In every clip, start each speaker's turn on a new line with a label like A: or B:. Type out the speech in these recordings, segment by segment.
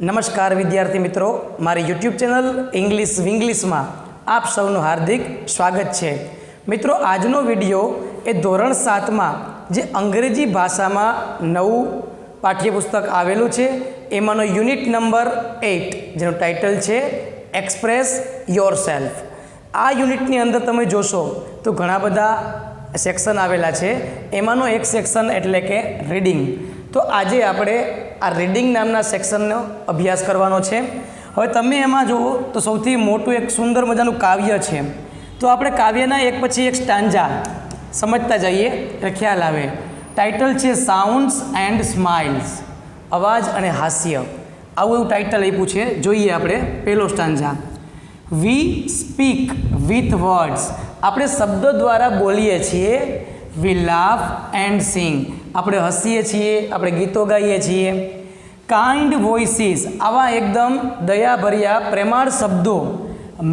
A: નમસ્કાર વિદ્યાર્થી મિત્રો, મારી યુટ્યુબ ચેનલ ઇંગ્લિશ વિંગ્લિશમાં આપ સૌનું હાર્દિક સ્વાગત છે. મિત્રો, આજનો વિડીયો એ ધોરણ 7માં જે અંગ્રેજી ભાષામાં નવું પાઠ્યપુસ્તક આવેલું છે એમાંનો યુનિટ નંબર 8 જેનું ટાઇટલ છે એક્સપ્રેસ યોરસેલ્ફ. આ યુનિટની અંદર તમે જોશો તો ઘણા બધા સેક્શન આવેલા છે. એમાંનો એક સેક્શન એટલે કે રીડિંગ. તો આજે આપણે આ રીડિંગ નામના સેક્શનનો અભ્યાસ કરવાનો છે. હવે તમે એમાં જુઓ તો સૌથી મોટું એક સુંદર મજાનું કાવ્ય છે. તો આપણે કાવ્યના એક પછી એક સ્ટાન્જા સમજતા જઈએ એટલે ખ્યાલ આવે. ટાઇટલ છે સાઉન્ડ્સ એન્ડ સ્માઇલ્સ, અવાજ અને હાસ્ય. આવું એવું ટાઇટલ આપ્યું છે. જોઈએ આપણે પહેલો stanza. We speak with words, આપણે શબ્દો દ્વારા બોલીએ છીએ. વી લાફ એન્ડ સિંગ, આપણે હસીએ છીએ, આપણે ગીતો ગાઈએ છીએ. કાઇન્ડ વોઇસીસ, આવા એકદમ દયાભર્યા પ્રેમાળ શબ્દો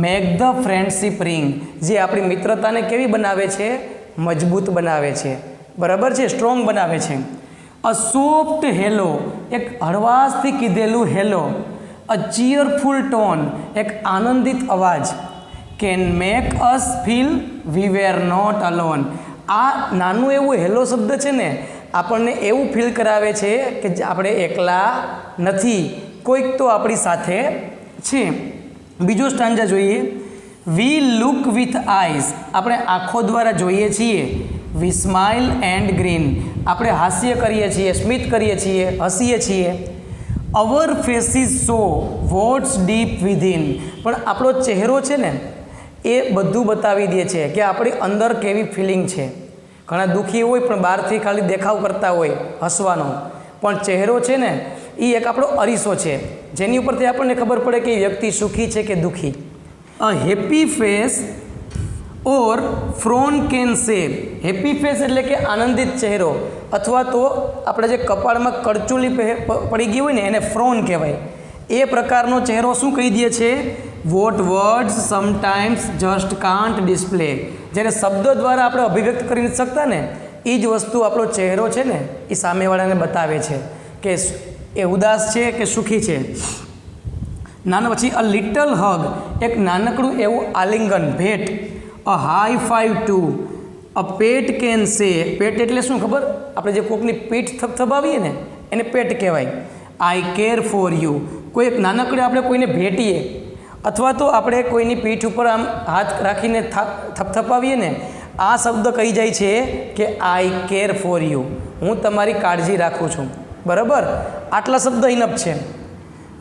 A: મેક ધ ફ્રેન્ડશીપ રિંગ, જે આપણી મિત્રતાને કેવી બનાવે છે? મજબૂત બનાવે છે. બરાબર છે, સ્ટ્રોંગ બનાવે છે. અ સોફ્ટ હેલો, એક હળવાશથી કીધેલું હેલો. અ ચીયરફુલ ટોન, એક આનંદિત અવાજ. Can make us feel we were not alone, આ નાનું એવું હેલો શબ્દ છે ને આપણને એવું ફીલ કરાવે છે કે આપણે એકલા નથી, કોઈક તો આપણી સાથે છે. બીજો સ્ટાન્જા જોઈએ. વી લુક વિથ આઈઝ, આપણે આંખો દ્વારા જોઈએ છીએ. વી સ્માઇલ એન્ડ ગ્રીન, આપણે હાસ્ય કરીએ છીએ, સ્મિત કરીએ છીએ, હસીએ છીએ. Our faces show what's deep within, પણ આપણો ચહેરો છે ને એ બધું બતાવી દે છે કે આપણી અંદર કેવી ફિલિંગ છે. ઘણા દુઃખી હોય પણ બહારથી ખાલી દેખાવ કરતા હોય હસવાનો, પણ ચહેરો છે ને એ એક આપણો અરીસો છે જેની ઉપરથી આપણને ખબર પડે કે એ વ્યક્તિ સુખી છે કે દુઃખી. A happy face or frown can say, happy face એટલે કે આનંદિત ચહેરો, અથવા તો આપણે જે કપાળમાં કરચુલી પડી ગઈ હોય ને એને ફ્રોન કહેવાય. એ પ્રકારનો ચહેરો શું કહી દે છે? What words sometimes just can't display, જ્યારે શબ્દો દ્વારા આપણે અભિવ્યક્ત કરી નથી શકતા ને એ જ વસ્તુ આપણો ચહેરો છે ને એ સામેવાળાને બતાવે છે કે એ ઉદાસ છે કે સુખી છે. નાના પછી અ લિટલ હગ, એક નાનકડું એવું આલિંગન, ભેટ. A high five too, a pat can say, pat એટલે શું ખબર? આપણે જે કોકની પીઠ થપથપાવીએ ને એને પેટ કહેવાય. આઈ કેર ફોર યુ, કોઈ એક નાનકડે આપણે કોઈને ભેટીએ અથવા તો આપણે કોઈની પીઠ ઉપર આમ હાથ રાખીને થપથપાવીએ ને આ શબ્દ કહી જાય છે કે આઈ કેર ફોર યુ, હું તમારી કાળજી રાખું છું. બરાબર, આટલા શબ્દ ઇનફ છે.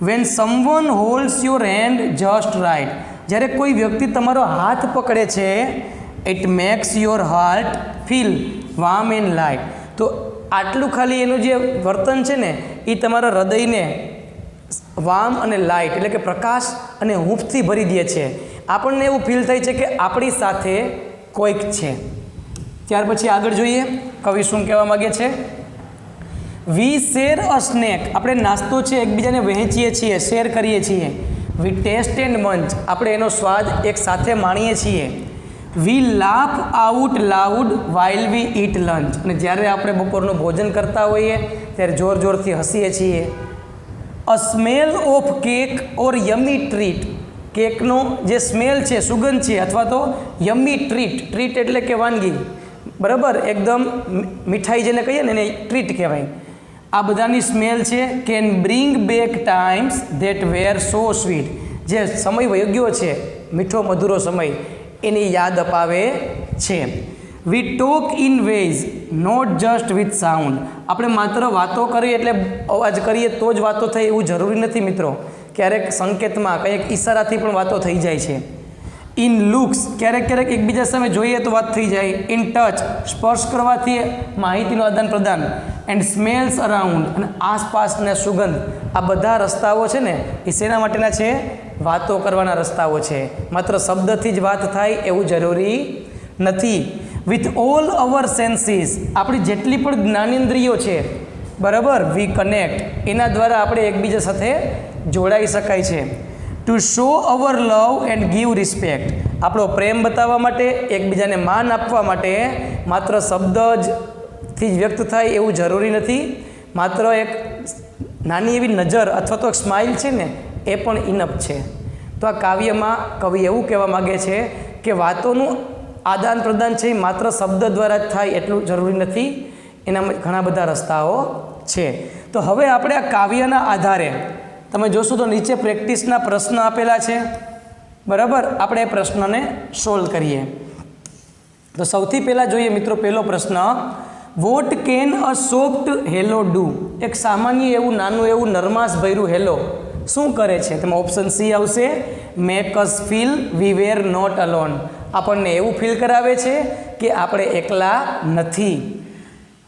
A: When someone holds your hand just right, જ્યારે કોઈ વ્યક્તિ તમારો હાથ પકડે છે it makes your heart feel warm and light, તો આટલું ખાલી એનું જે વર્તન છે ને એ તમારા હૃદયને વાર્મ અને લાઇટ એટલે કે પ્રકાશ અને હૂંફથી ભરી દે છે. આપણને એવું ફીલ થાય છે કે આપણી સાથે કોઈક છે. ત્યાર પછી આગળ જોઈએ કવિ શું કહેવા માગે છે. વી શેર અ સ્નેક, આપણે નાસ્તો છે એકબીજાને વહેંચીએ છીએ, શેર કરીએ છીએ. વી ટેસ્ટ એન્ડ મંચ, આપણે એનો સ્વાદ એક સાથે માણીએ છીએ. We laugh out loud while we eat lunch, અને જ્યારે આપણે બપોરનું ભોજન કરતા હોઈએ ત્યારે જોર જોરથી હસીએ છીએ. A smell of cake or yummy treat, કેકનો જે સ્મેલ છે, સુગંધ છે, અથવા તો યમી ટ્રીટ, ટ્રીટ એટલે કે વાનગી, બરાબર, એકદમ મીઠાઈ જેને કહીએ ને એને ટ્રીટ કહેવાય. આ બધાની સ્મેલ છે. Can bring back times that were so sweet, જે સમય વહી ગયો છે મીઠો મધુરો સમય એની યાદ અપાવે છે. We talk in ways not just with sound, આપણે માત્ર વાતો કરીએ એટલે અવાજ કરીએ તો જ વાતો થાય એવું જરૂરી નથી મિત્રો. ક્યારેક સંકેતમાં કંઈક ઈશારાથી પણ વાતો થઈ જાય છે. ઇન લુક્સ, ક્યારેક ક્યારેક એકબીજા સામે જોઈએ તો વાત થઈ જાય. ઇન ટચ, સ્પર્શ કરવાથી માહિતીનું આદાન પ્રદાન. એન્ડ સ્મેલ્સ અરાઉન્ડ, અને આસપાસના સુગંધ. આ બધા રસ્તાઓ છે ને એ શેના માટેના છે? વાતો કરવાના રસ્તાઓ છે. માત્ર શબ્દથી જ વાત થાય એવું જરૂરી નથી. વિથ ઓલ અવર સેન્સીસ, આપણી જેટલી પણ જ્ઞાનેન્દ્રિયો છે, બરાબર, વી કનેક્ટ, એના દ્વારા આપણે એકબીજા સાથે જોડાઈ શકાય છે. To show our love and give respect, આપણો પ્રેમ બતાવવા માટે, એકબીજાને માન આપવા માટે માત્ર શબ્દ જ વ્યક્ત થાય એવું જરૂરી નથી. માત્ર એક નાની એવી નજર અથવા તો સ્માઇલ છે ને એ પણ ઇનફ છે. તો આ કાવ્યમાં કવિ એવું કહેવા માગે છે કે વાતોનું આદાન પ્રદાન છે એ માત્ર શબ્દ દ્વારા જ થાય એટલું જરૂરી નથી, એનામાં ઘણા બધા રસ્તાઓ છે. તો હવે આપણે આ કાવ્યના આધારે તમે જોશો તો નીચે પ્રેક્ટિસના પ્રશ્ન આપેલા છે, બરાબર. આપણે એ પ્રશ્નને સોલ્વ કરીએ. તો સૌથી પહેલાં જોઈએ મિત્રો, પહેલો પ્રશ્ન, what can a soft hello do? એક સામાન્ય એવું નાનું એવું નરમાશ ભર્યું હેલો શું કરે છે? તેમાં ઓપ્શન સી આવશે, make us feel we were not alone. આપણને એવું ફીલ કરાવે છે કે આપણે એકલા નથી.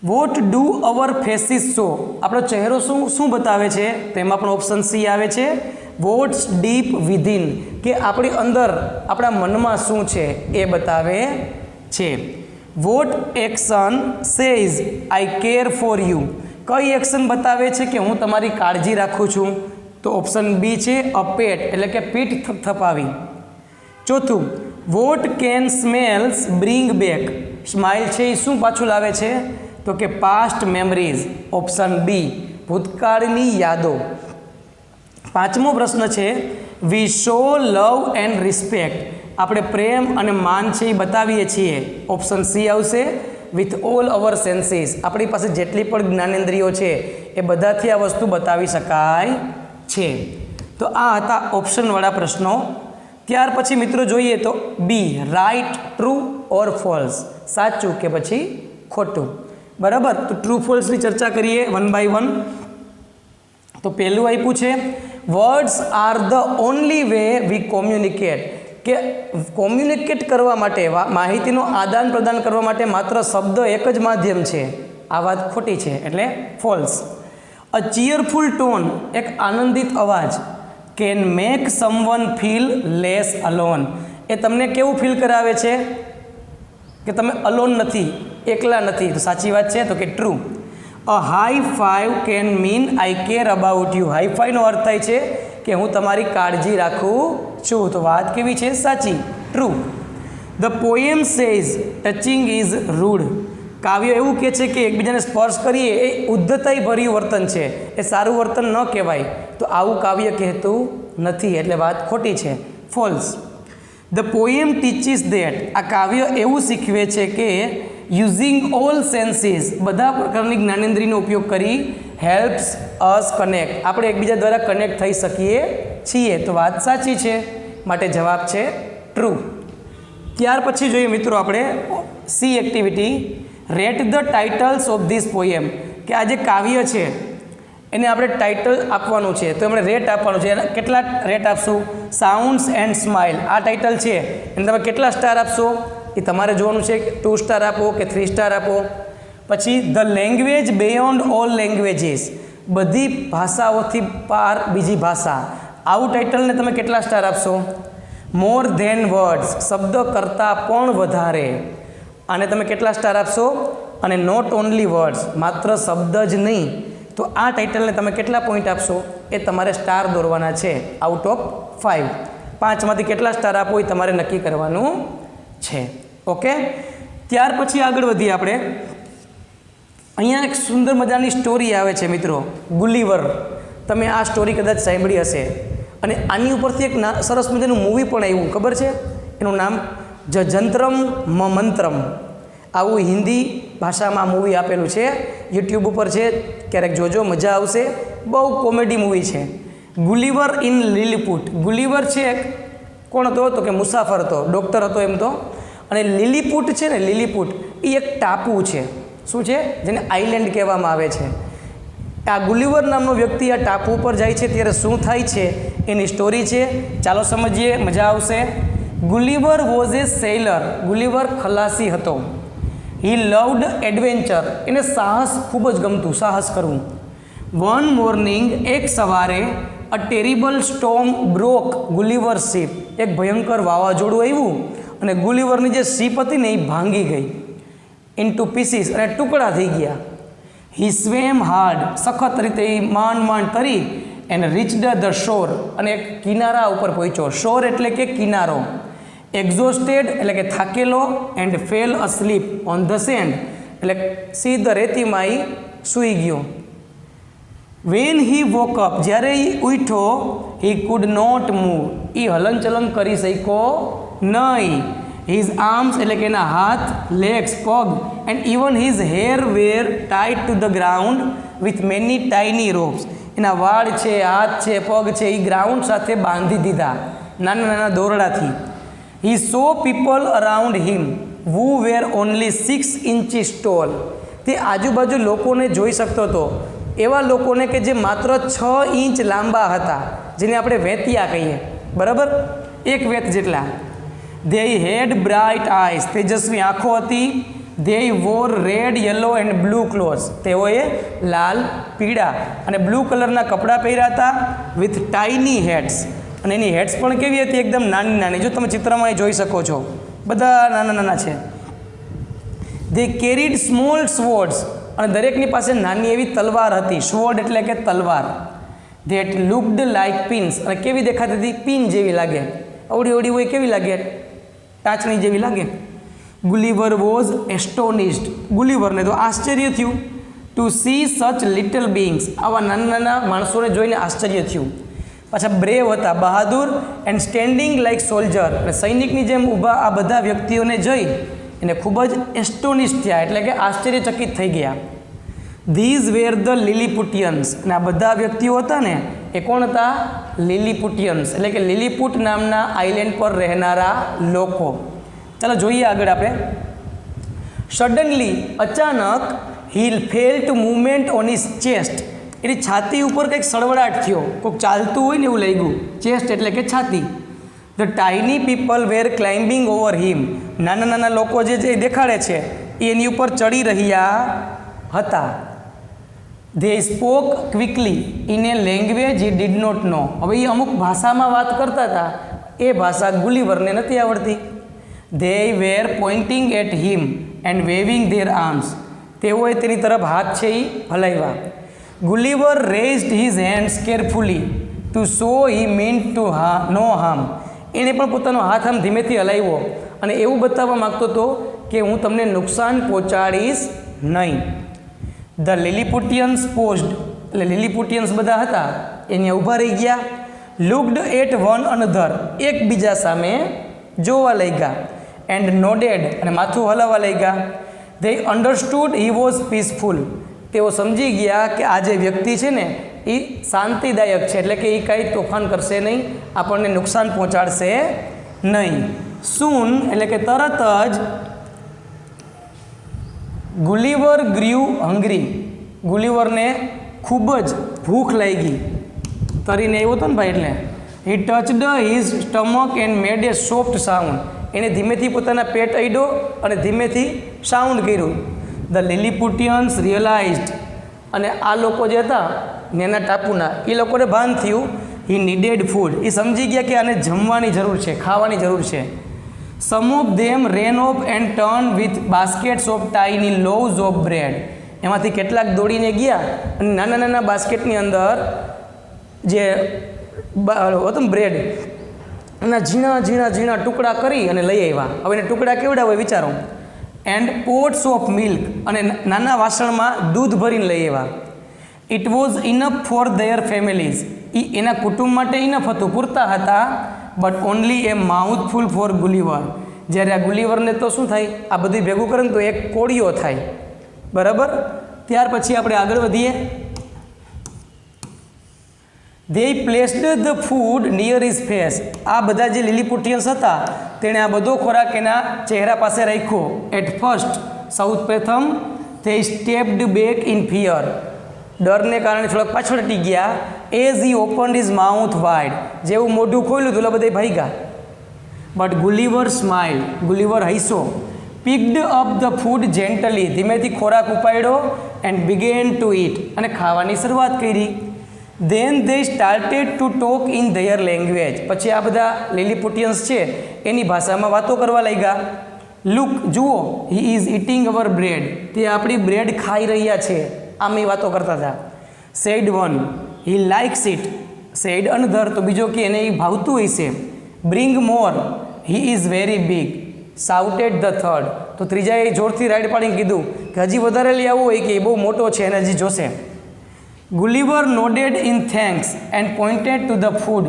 A: What do our faces show? આપણો ચહેરો શું બતાવે છે? તેમાં પણ ઓપ્શન સી આવે છે, વોટ્સ ડીપ વિધિન, કે આપણી અંદર આપણા મનમાં શું છે એ બતાવે છે. What action says I care for you? કઈ એક્શન બતાવે છે કે હું તમારી કાળજી રાખું છું? તો ઓપ્શન બી છે, અપેટ, એટલે કે પીઠ થપથપાવી. ચોથું, what can smells bring back? Smile છે એ શું પાછું લાવે છે? તો કે પાસ્ટ મેમરીઝ, ઓપ્શન બી, ભૂતકાળની યાદો. પાંચમો પ્રશ્ન છે, વી શો લવ એન્ડ રિસ્પેક્ટ? આપણે પ્રેમ અને માન છે એ બતાવીએ છીએ. ઓપ્શન સી આવશે, વિથ ઓલ અવર સેન્સીસ. આપણી પાસે જેટલી પણ જ્ઞાનેન્દ્રિયો છે એ બધાથી આ વસ્તુ બતાવી શકાય છે. તો આ હતા ઓપ્શનવાળા પ્રશ્નો. ત્યાર પછી મિત્રો જોઈએ તો બી, રાઇટ, ટ્રુ ઓર ફોલ્સ? સાચું કે પછી ખોટું? બરાબર. તો ટ્રુ ફોલ્સની ચર્ચા કરીએ વન બાય વન. તો પહેલું આપ્યું છે, words are the only way V communicate, કે કોમ્યુનિકેટ કરવા માટે, માહિતીનું આદાન પ્રદાન કરવા માટે માત્ર શબ્દ એક જ માધ્યમ છે. આ વાત ખોટી છે, એટલે ફોલ્સ. અ ચીયરફુલ ટોન, એક આનંદિત અવાજ, can make someone feel less alone? એ તમને કેવું ફીલ કરાવે છે કે તમે અલોન નથી, એકલા નથી? તો સાચી વાત છે, તો કે true. A high five can mean I care about you? High ફાઈનો અર્થ થાય છે કે હું તમારી કાળજી રાખું છું. તો વાત કેવી છે? સાચી, true. The poem says touching is rude? કાવ્ય એવું કહે છે કે એકબીજાને સ્પર્શ કરીએ એ ઉદ્ધતાઈ ભર્યું વર્તન છે, એ સારું વર્તન ન કહેવાય. તો આવું કાવ્ય કહેતું નથી, એટલે વાત ખોટી છે, false. The poem teaches that? આ કાવ્ય એવું શીખવે છે કે યુઝિંગ ઓલ સેન્સીસ, બધા પ્રકારની જ્ઞાનેન્દ્રિયનો ઉપયોગ કરી, હેલ્પ્સ અસ કનેક્ટ, આપણે એકબીજા દ્વારા કનેક્ટ થઈ શકીએ છીએ. તો વાત સાચી છે, માટે જવાબ છે ટ્રુ. ત્યાર પછી જોઈએ મિત્રો આપણે C activity, rate the titles of this poem, કે આ જે કાવ્ય છે એને આપણે ટાઇટલ આપવાનું છે. તો એમણે રેટ આપવાનું છે. એના કેટલા રેટ આપશું? સાઉન્ડ્સ એન્ડ સ્માઇલ, આ ટાઇટલ છે એને તમે કેટલા સ્ટાર આપશો એ તમારે જોવાનું છે. 2 સ્ટાર આપો કે 3 સ્ટાર આપો. પછી the language beyond all languages, બધી ભાષાઓથી પાર બીજી ભાષા, આવું ટાઇટલને તમે કેટલા સ્ટાર આપશો? મોર ધેન વર્ડ્સ, શબ્દ કરતાં પણ વધારે, આને તમે કેટલા સ્ટાર આપશો? અને નોટ ઓનલી વર્ડ્સ, માત્ર શબ્દ જ નહીં. તો આ ટાઇટલને તમે કેટલા પોઈન્ટ આપશો એ તમારે સ્ટાર દોરવાના છે આઉટ ઓફ 5. 5માંથી કેટલા સ્ટાર આપો એ તમારે નક્કી કરવાનું છે. ઓકે. ત્યાર પછી આગળ વધીએ આપણે. અહીંયા એક સુંદર મજાની સ્ટોરી આવે છે મિત્રો, ગુલીવર. તમે આ સ્ટોરી કદાચ સાંભળી હશે, અને આની ઉપરથી એક સરસ મજાનું મૂવી પણ આવ્યું, ખબર છે? એનું નામ જંત્રમ મંત્રમ. આવું હિન્દી ભાષામાં મૂવી આપેલું છે, યુટ્યુબ ઉપર છે, ક્યારેક જોજો, મજા આવશે. બહુ કોમેડી મૂવી છે. Gulliver in Lilliput. ગુલીવર છે કોણ હતો? તો કે મુસાફર હતો, ડૉક્ટર હતો એમ તો. અને લીલીપુટ છે ને, લીલીપુટ એ એક ટાપુ છે. શું છે? જેને આઇલેન્ડ કહેવામાં આવે છે. આ ગુલીવર નામનો વ્યક્તિ આ ટાપુ ઉપર જાય છે ત્યારે શું થાય છે એની સ્ટોરી છે. ચાલો સમજીએ, મજા આવશે. Gulliver was A seller. Gulliver ખલાસી હતો. હી લવડ એડવેન્ચર. એને સાહસ ખૂબ જ ગમતું, સાહસ કરવું. વન મોર્નિંગ, એક સવારે, અ terrible storm broke Gulliver ship. એક ભયંકર વાવાઝોડું આવ્યું અને ગુલીવરની જે શીપ હતી ને એ ભાંગી ગઈ ઇન્ટુ પીસીસ, અને ટુકડા થઈ ગયા. હી સ્વેમ હાર્ડ. સખત રીતે એ માંડ તરી એન્ડ રીચડ ધ શોર. અને એક કિનારા ઉપર પહોંચ્યો. શોર એટલે કે કિનારો. એક્ઝોસ્ટેડ એટલે કે થાકેલો. And fell asleep on the sand એટલે સીધ રેતીમાં એ સૂઈ ગયો. વેન હી વોક અપ, જ્યારે એ ઉઠ્યો, હી કુડ નોટ મૂવ, એ હલનચલન કરી શક્યો નહીં. હિઝ આર્મ્સ એટલે કે એના હાથ, લેગ્સ પગ, and even his hair were tied to the ground with many tiny ropes, એના વાળ છે, હાથ છે, પગ છે, એ ગ્રાઉન્ડ સાથે બાંધી દીધા નાના નાના દોરડાથી. He saw people around him who were only 6 inches tall, તે આજુબાજુ લોકોને જોઈ શકતો હતો, એવા લોકોને કે જે માત્ર 6 ઇંચ લાંબા હતા, જેને આપણે વેતિયા કહીએ, બરાબર, એક વેત જેટલા. they had bright eyes, તેજસ્વી આંખો હતી. they wore red, yellow and blue clothes, તેઓએ લાલ, પીળા અને બ્લુ કલરના કપડાં પહેર્યા હતા. with tiny heads, અને એની હેડ્સ પણ કેવી હતી, એકદમ નાની નાની, જો તમે ચિત્રમાં જોઈ શકો છો, બધા નાના નાના છે. they carried small swords, અને દરેકની પાસે નાની એવી તલવાર હતી. સ્વોર્ડ એટલે કે તલવાર. that looked like pins, અને કેવી દેખાતી હતી, પિન જેવી લાગે, અવડી અવડી હોય, કેવી લાગે, ટાચણી જેવી લાગે. ગુલિવર વોઝ એસ્ટોનિશ્ડ, ગુલિવરને તો આશ્ચર્ય થયું. ટુ સી સચ લિટલ બીંગ્સ, આવા નાના નાના માણસોને જોઈને આશ્ચર્ય થયું. પાછા બ્રેવ હતા, બહાદુર. એન્ડ સ્ટેન્ડિંગ લાઇક સોલ્જર, અને સૈનિકની જેમ ઊભા આ બધા વ્યક્તિઓને જોઈ એને ખૂબ જ એસ્ટોનિશ થયા, એટલે કે આશ્ચર્યચકિત થઈ ગયા. ધીઝ વેર ધ લિલીપુટિયન્સ, અને આ બધા વ્યક્તિઓ હતા ને એ કોણ હતા, લિલીપુટિયન્સ, એટલે કે લિલીપુટ નામના આઇલેન્ડ પર રહેનારા લોકો. ચાલો જોઈએ આગળ આપણે. સડનલી, અચાનક, he felt movement on his chest, એની છાતી ઉપર કંઈક સળવળાટ થયો, કોઈક ચાલતું હોય ને એવું લાગ્યું. ચેસ્ટ એટલે કે છાતી. The tiny people were climbing over him, નાના નાના લોકો જે દેખાડે છે એ એની ઉપર ચડી રહ્યા હતા. They spoke quickly in a language he did not know, હવે એ અમુક ભાષામાં વાત કરતા હતા, એ ભાષા ગુલિવરને નથી આવડતી. They were pointing at him and waving their arms, તેઓએ તેની તરફ હાથ છે એ હલાવ્યા. Gulliver raised his hands carefully to show he meant to no harm, એણે પણ પોતાનો હાથ આમ ધીમેથી હલાવ્યો અને એવું બતાવવા માગતો હતો કે હું તમને નુકસાન પહોંચાડીશ નહીં. ધ લિલીપુટિયન્સ પોઝડ, એટલે લિલીપુટિયન્સ બધા હતા એને ઊભા રહી ગયા. લુકડ એટ વન અનધર, એકબીજા સામે જોવા લાગ્યા. એન્ડ નોડેડ, અને માથું હલાવવા લાગ્યા. They understood he was peaceful, તેઓ સમજી ગયા કે આ જે વ્યક્તિ છે ને એ શાંતિદાયક છે, એટલે કે એ કાંઈ તોફાન કરશે નહીં, આપણને નુકસાન પહોંચાડશે નહીં. સૂન એટલે કે તરત જ ગુલિવર ગ્રીવ હંગ્રી, ગુલિવરને ખૂબ જ ભૂખ લાગી, તરીને આવ્યો હતો ને ભાઈ, એટલે he touched his stomach and made a soft sound, એણે ધીમેથી પોતાના પેટ અડ્યો અને ધીમેથી સાઉન્ડ કર્યું. ધ લિલીપુટિયન્સ રિયલાઇઝડ, અને આ લોકો જે હતા નેના ટાપુના, એ લોકોને ભાન થયું હી નીડેડ ફૂડ, એ સમજી ગયા કે આને જમવાની જરૂર છે, ખાવાની જરૂર છે. Some of them ran off and turn with baskets of tiny loaves of bread, એમાંથી કેટલાક દોડીને ગયા અને નાના નાના બાસ્કેટની અંદર જે હતું ને બ્રેડ, એના ઝીણા ઝીણા ઝીણા ટુકડા કરી અને લઈ આવ્યા. હવે એને ટુકડા કેવડા હોય વિચારો. એન્ડ પોટ્સ ઓફ મિલ્ક, અને નાના વાસણમાં દૂધ ભરીને લઈ આવ્યા. It was enough for their families, એ એના કુટુંબ માટે ઇનફ હતું, પૂરતા હતા. But only a mouthful for Gulliver, જ્યારે આ ગુલિવરને તો શું થાય, આ બધું ભેગું કરે ને તો એક કોળીઓ થાય, બરાબર. ત્યાર પછી આપણે આગળ વધીએ. They placed the food near his face, આ બધા જે લિલીપુટિયન્સ હતા તેણે આ બધો ખોરાક એના ચહેરા પાસે રાખ્યો. એટ ફર્સ્ટ, સૌ પ્રથમ, they stepped back in fear, ડરને કારણે થોડાક પાછળ હટી ગયા. As he opened his mouth wide, જેવું મોઢું ખોલ્યું તો બધા ભાગ્યા. બટ ગુલિવર સ્માઇલ, ગુલિવર હૈસો. Picked up the food gently, ધીમેથી ખોરાક ઉપાડ્યો. એન્ડ બિગેન ટુ ઇટ, અને ખાવાની શરૂઆત કરી. Then they started to talk in their language, પછી આ બધા લિલીપુટિયન્સ છે એની ભાષામાં વાતો કરવા લાગ્યા. લુક, જુઓ, he is eating our bread, તે આપણી બ્રેડ ખાઈ રહ્યા છે, આમ એ વાતો કરતા હતા. Said one, he likes it. Said another, તો બીજો કે એને એ ભાવતું હશે. Bring more, he is very big. Shouted the third, તો ત્રીજાએ જોરથી રાઈડ પાડીને કીધું કે હજી વધારે લઈ આવવું હોય કે એ બહુ મોટો છે એને હજી જોશે. Gulliver nodded in thanks and pointed to the food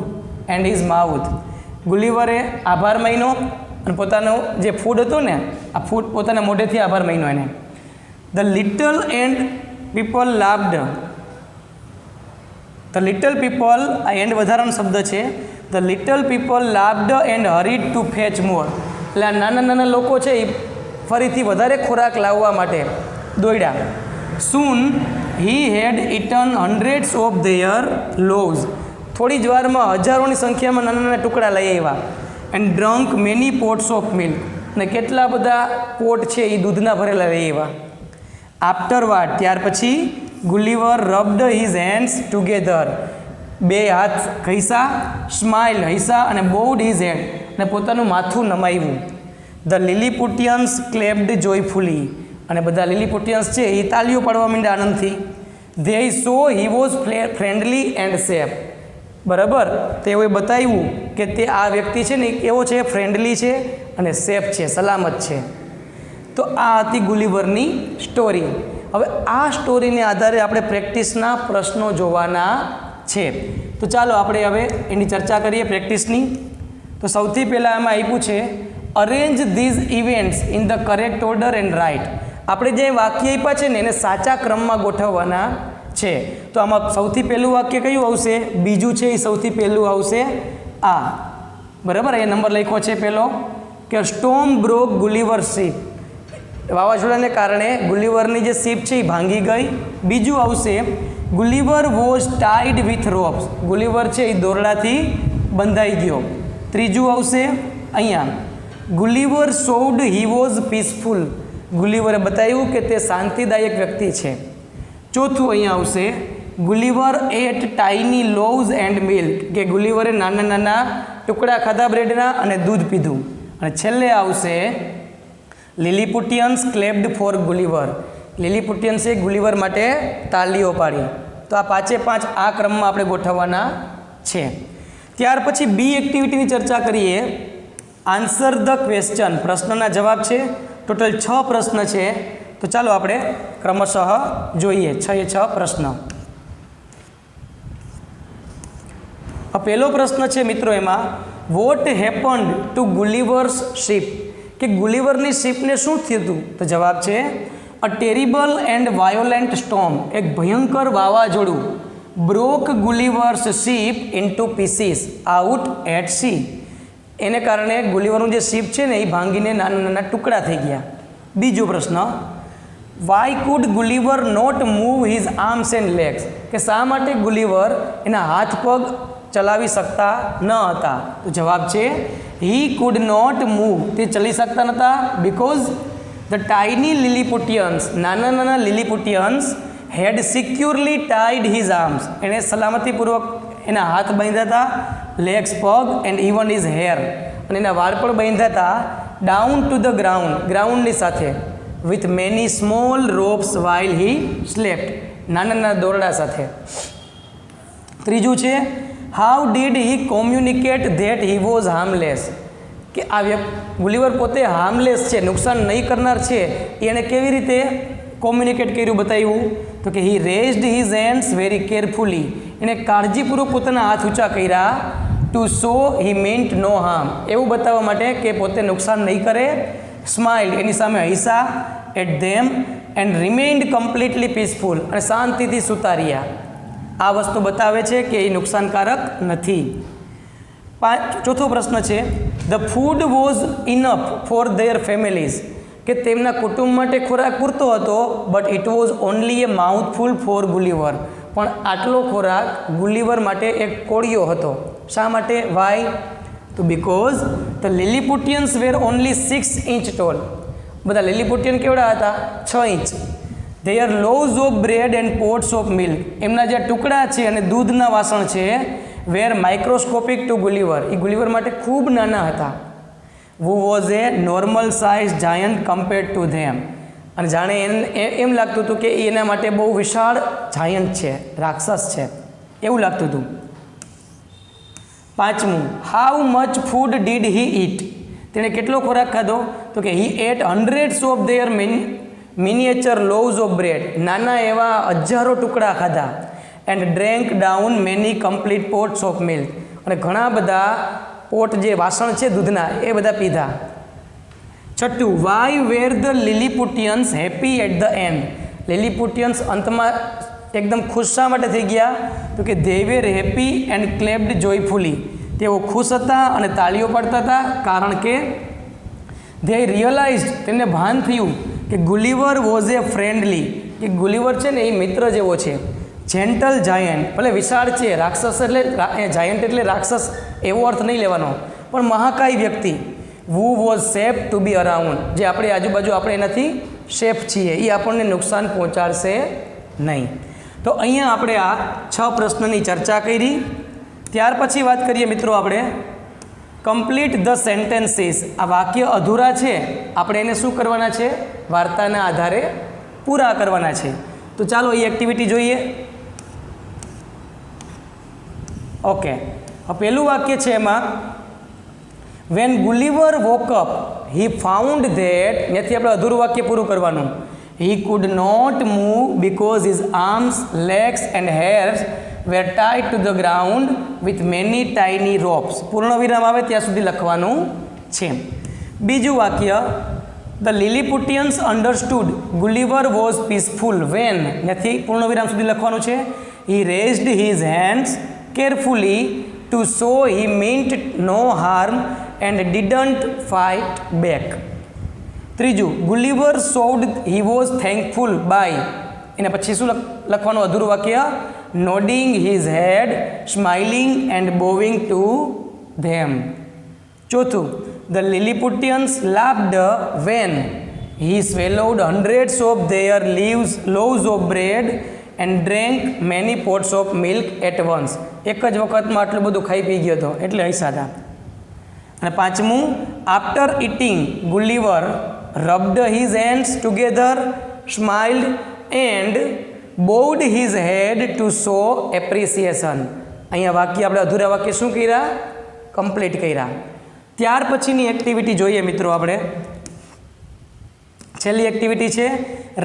A: and his mouth. ગુલિવરે આભાર માન્યો અને પોતાનું જે ફૂડ હતું ને આ ફૂડ પોતાના મોઢેથી આભાર માન્યો એને. The little and people laughed. The little people, આ એન્ડ વધારાનો શબ્દ છે. The little people laughed and hurried to fetch more. એટલે આ નાના નાના લોકો છે એ ફરીથી વધારે ખોરાક લાવવા માટે દોડ્યા. સૂન હી હેડ ઇટન હંડ્રેડ્સ ઓફ ધેયર લોવ્સ. થોડી જ વારમાં હજારોની સંખ્યામાં નાના નાના ટુકડા લઈ આવ્યા. And drunk many pots of milk. અને કેટલા બધા પોટ છે એ દૂધના ભરેલા લઈ આવ્યા. આફ્ટરવાર્ડ, ત્યાર પછી ગુલિવર રબ્ડ હિઝ હેન્ડ્સ ટુગેધર. બે હાથ ઘસ્યા, સ્માઇલ હૈસા અને બોવડ હિઝ હેડ, અને પોતાનું માથું નમાવ્યું. ધ લિલીપુટિયન્સ ક્લેપ્ડ જોયફુલી. અને બધા લિલીપુટિયન્સ છે એ તાલીઓ પાડવા માંડ્યા આનંદથી. They so he was friendly and safe. બરાબર, તેઓએ બતાવ્યું કે તે આ વ્યક્તિ છે ને કેવો છે, ફ્રેન્ડલી છે અને સેફ છે, સલામત છે. તો આ હતી ગુલિવરની સ્ટોરી. હવે આ સ્ટોરીને આધારે આપણે પ્રેક્ટિસના પ્રશ્નો જોવાના છે. તો ચાલો આપણે હવે એની ચર્ચા કરીએ પ્રેક્ટિસની. તો સૌથી પહેલાં આમાં આપ્યું છે arrange these events in the correct order and write. આપણે જે વાક્ય આપ્યા છે ને એને સાચા ક્રમમાં ગોઠવવાના છે. તો આમાં સૌથી પહેલું વાક્ય કયું આવશે? બીજું છે એ સૌથી પહેલું આવશે આ. બરાબર, એ નંબર લખ્યો છે પહેલો કે સ્ટોર્મ બ્રોક ગુલિવર શીપ. વાવાઝોડાને કારણે ગુલિવરની જે શીપ છે એ ભાંગી ગઈ. બીજું આવશે ગુલિવર વોઝ ટાઈડ વિથ રોપ્સ. ગુલિવર છે એ દોરડાથી બંધાઈ ગયો. ત્રીજું આવશે અહીંયા ગુલિવર શોવડ હી વોઝ પીસફુલ. ગુલિવરે બતાવ્યું કે તે શાંતિદાયક વ્યક્તિ છે. ચોથું અહીંયા આવશે ગુલિવર એટ ટાઇની લોવ્સ એન્ડ મિલ્ક. કે ગુલિવરે નાના નાના ટુકડા ખાધા બ્રેડના અને દૂધ પીધું. અને છેલ્લે આવશે લિલીપુટિયન્સ ક્લેપ્ડ ફોર ગુલિવર. લિલીપુટિયન્સે ગુલિવર માટે તાલીઓ પાડી. તો આ પાંચે પાંચ આ ક્રમમાં આપણે ગોઠવવાના છે. ત્યાર પછી બી એક્ટિવિટીની ચર્ચા કરીએ. Answer the question. પ્રશ્નના જવાબ છે. ટોટલ 6 પ્રશ્ન છે. તો ચાલો આપણે ક્રમશઃ જોઈએ 6 પ્રશ્ન. પહેલો પ્રશ્ન છે મિત્રો એમાં what happened to Gulliver's ship. કે ગુલિવરની શીપને શું થયું હતું? તો જવાબ છે a terrible and violent storm. એક ભયંકર વાવાઝોડું broke Gulliver's ship into pieces out at sea. એને કારણે ગુલિવરનું જે શીપ છે ને એ ભાંગીને નાના નાના ટુકડા થઈ ગયા. બીજો પ્રશ્ન why could Gulliver not move his arms and legs. કે શા માટે ગુલિવર એના હાથ પગ ચલાવી શકતા ન હતા? તો જવાબ છે હી કુડ નોટ મૂવ. તે ચલી શકતા નહોતા બિકોઝ ધ ટાઇની લિલીપુટિયન્સ. નાના નાના લિલીપુટિયન્સ હેડ સિક્યોરલી ટાઈડ હિઝ આર્મ્સ. એણે સલામતીપૂર્વક એના હાથ બાંધ્યા હતા, લેગ્સ પગ એન્ડ ઇવન હિઝ હેર. અને એના વાળ પણ બાંધ્યા હતા ડાઉન ટુ ધ ગ્રાઉન્ડ. ગ્રાઉન્ડની સાથે with many small ropes while he slept. નાના નાના દોરડા સાથે. ત્રીજું છે how did he communicate that he was harmless. કે આ ગુલિવર પોતે હાર્મલેસ છે, નુકસાન નહીં કરનાર છે, એણે કેવી રીતે કોમ્યુનિકેટ કર્યું બતાવ્યું? તો કે he raised his hands very carefully. એણે કાળજીપૂર્વક પોતાના હાથ ઊંચા કર્યા to show he meant no harm. એવું બતાવવા માટે કે પોતે નુકસાન નહીં કરે. સ્માઇલ, એની સામે હૈસા at them and remained completely peaceful. અને શાંતિથી સૂતા રહ્યા. આ વસ્તુ બતાવે છે કે એ નુકસાનકારક નથી. ચોથો પ્રશ્ન છે the food was enough for their families. કે તેમના કુટુંબ માટે ખોરાક પૂરતો હતો but it was only a mouthful for Gulliver. પણ આટલો ખોરાક ગુલિવર માટે એક કોળિયો હતો. શા માટે? વાય? તો because the Lilliputians were only 6 inch tall. બધા લિલીપુટિયન કેવડા હતા? 6 inch. Their loaves of bread and pots of milk. એમના જે ટુકડા છે અને દૂધના વાસણ છે વેર માઇક્રોસ્કોપિક ટુ ગુલિવર. એ ગુલિવર માટે ખૂબ નાના હતા. who was a normal size giant compared to them. અને જાણે એમ લાગતું હતું કે એના માટે બહુ વિશાળ જાયન્ટ છે, રાક્ષસ છે, એવું લાગતું હતું. પાંચમું how much food did he eat. તેણે કેટલો ખોરાક ખાધો? તો કે he ate hundreds of their miniature loaves of bread. નાના એવા હજારો ટુકડા ખાધા. And drank down many complete pots of milk, અને ઘણા બધા પોટ જે વાસણ છે દૂધના એ બધા પીધા. છઠ્ઠું, why were the Lilliputians happy at the end. Lilliputians અંતમાં એકદમ ખુશ શા માટે થઈ ગયા? તો કે દે વેર હેપી એન્ડ ક્લેપ્ડ જોયફુલી. તેઓ ખુશ હતા અને તાળીઓ પાડતા હતા, કારણ કે ધે રિયલાઇઝડ, તેમને ભાન થયું કે ગુલિવર વોઝ એ ફ્રેન્ડલી, કે ગુલિવર છે ને એ મિત્ર જેવો છે. જેન્ટલ જાયન્ટ, ભલે વિશાળ છે, રાક્ષસ એટલે જાયન્ટ એટલે રાક્ષસ એવો અર્થ નહીં લેવાનો, પણ મહાકાય વ્યક્તિ. Who was safe to be around, જે આપણી આજુબાજુ આપણે એનાથી સેફ છીએ, એ આપણને નુકસાન પહોંચાડશે નહીં. તો અહીંયા આપણે આ 6 પ્રશ્નની ચર્ચા કરી. ત્યાર પછી વાત કરીએ મિત્રો આપણે કમ્પ્લીટ ધ સેન્ટેન્સીસ. આ વાક્ય અધૂરા છે, આપણે એને શું કરવાના છે? વાર્તાના આધારે પૂરા કરવાના છે. તો ચાલો એ એક્ટિવિટી જોઈએ. ઓકે, પહેલું વાક્ય છે એમાં when Gulliver woke up he found that, ત્યાંથી આપણે અધૂરું વાક્ય પૂરું કરવાનું. He could not move because his arms, legs and hairs were tied to the ground with many tiny ropes. પૂર્ણ વિરામ આવે ત્યાં સુધી લખવાનું છે. બીજું વાક્ય the Lilliputians understood Gulliver was peaceful when, ત્યાંથી પૂર્ણ વિરામ સુધી લખવાનું છે. He raised his hands carefully to show he meant no harm and didn't fight back. ત્રીજું, Gulliver showed he was thankful by, એના પછી શું લખવાનું અધૂરું વાક્ય? Nodding his head, smiling and bowing to them. ચોથું, the Lilliputians laughed when he swallowed hundreds of their loaves of bread and drank many pots of milk at once. એક જ વખતમાં આટલું બધું ખાઈ પી ગયો હતો એટલે હૈસા હતા. અને પાંચમું, after eating Gulliver rubbed his hands together, smiled and bowed his head to show appreciation. અહીંયા વાક્ય આપણે અધૂરા વાક્ય શું કર્યા? કમ્પ્લીટ કર્યા. ત્યાર પછીની એક્ટિવિટી જોઈએ મિત્રો આપણે. છેલ્લી એક્ટિવિટી છે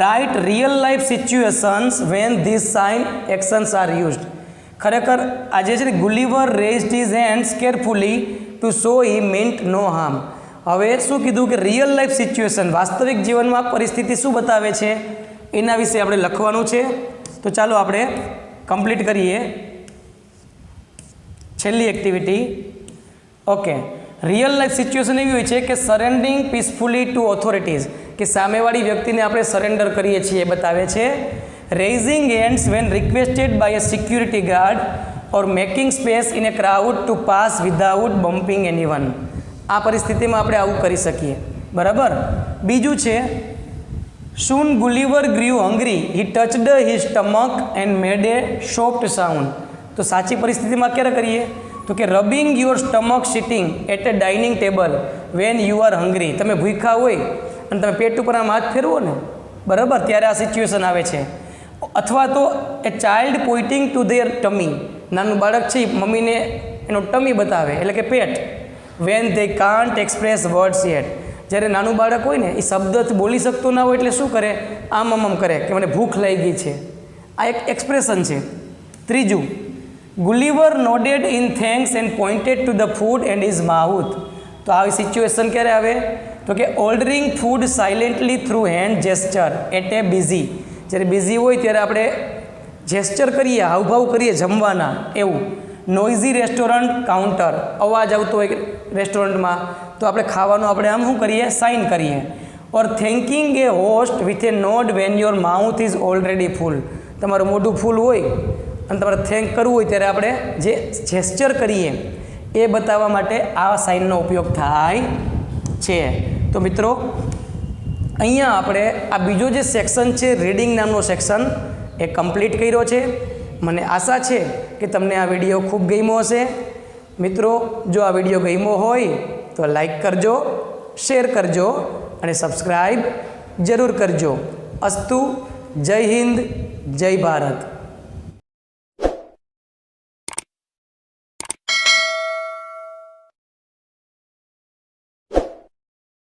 A: write real life situations when this sign actions are used. ખરેખર આજે છે ને Gulliver raised his hands carefully to show he meant no harm. હવે શું કીધું કે રિયલ લાઈફ સિચ્યુએશન, વાસ્તવિક જીવનમાં પરિસ્થિતિ શું બતાવે છે એના વિશે આપણે લખવાનું છે. તો ચાલો આપણે કમ્પ્લીટ કરીએ છેલ્લી activity. Okay, real life situation એવી હોય છે કે સરેન્ડિંગ પીસફુલી ટુ ઓથોરિટીઝ, કે સામેવાળી વ્યક્તિને આપણે સરેન્ડર કરીએ છીએ એ બતાવે છે. Raising hands when requested by a security guard or making space in a crowd to pass without bumping anyone. આ પરિસ્થિતિમાં આપણે આવું કરી શકીએ, બરાબર. બીજું છે Soon Gulliver grew hungry. He touched his stomach and made a soft sound. તો સાચી પરિસ્થિતિમાં ક્યારે કરીએ? તો કે rubbing your stomach sitting at a dining table when you are hungry. તમે ભૂખ્યા હોય અને તમે પેટ ઉપર આમ હાથ ફેરવો ને, બરાબર, ત્યારે આ સિચ્યુએશન આવે છે. અથવા તો a child pointing to their tummy. નાનું બાળક છે મમ્મીને એનો ટમી બતાવે, એટલે કે પેટ. When they can't express words yet. જ્યારે નાનું બાળક હોય ને એ શબ્દ બોલી શકતું ના હોય એટલે શું કરે? આમ કરે કે મને ભૂખ લાગી છે. આ એક એક્સપ્રેશન છે. ત્રીજું, Gulliver nodded in thanks and pointed to the food and his mouth. તો આવી સિચ્યુએશન ક્યારે આવે? તો કે ordering food silently through hand gesture at a busy. જ્યારે બિઝી હોય ત્યારે આપણે જેસ્ચર કરીએ, હાવભાવ કરીએ જમવાના, એવું. નોઇઝી રેસ્ટોરન્ટ કાઉન્ટર, અવાજ આવતો હોય રેસ્ટોરન્ટમાં તો આપણે ખાવાનું આપણે આમ શું કરીએ? સાઇન કરીએ. Or thanking a host with a nod when your mouth is already full. તમારું મોઢું ફૂલ હોય અને તમારે થેન્ક કરવું હોય ત્યારે આપણે જે જેસ્ચર કરીએ એ બતાવવા માટે આ સાઇનનો ઉપયોગ થાય છે. તો મિત્રો અહીંયા આપણે આ બીજો જે સેક્શન છે રીડિંગ નામનો સેક્શન એ કમ્પ્લીટ કર્યો છે. મને આશા છે કે તમને આ વિડીયો ખૂબ ગમ્યો હશે. મિત્રો જો આ વિડીયો ગમ્યો હોય તો લાઈક કરજો, શેર કરજો અને સબસ્ક્રાઈબ જરૂર કરજો. અસ્તુ. જય હિન્દ, જય ભારત.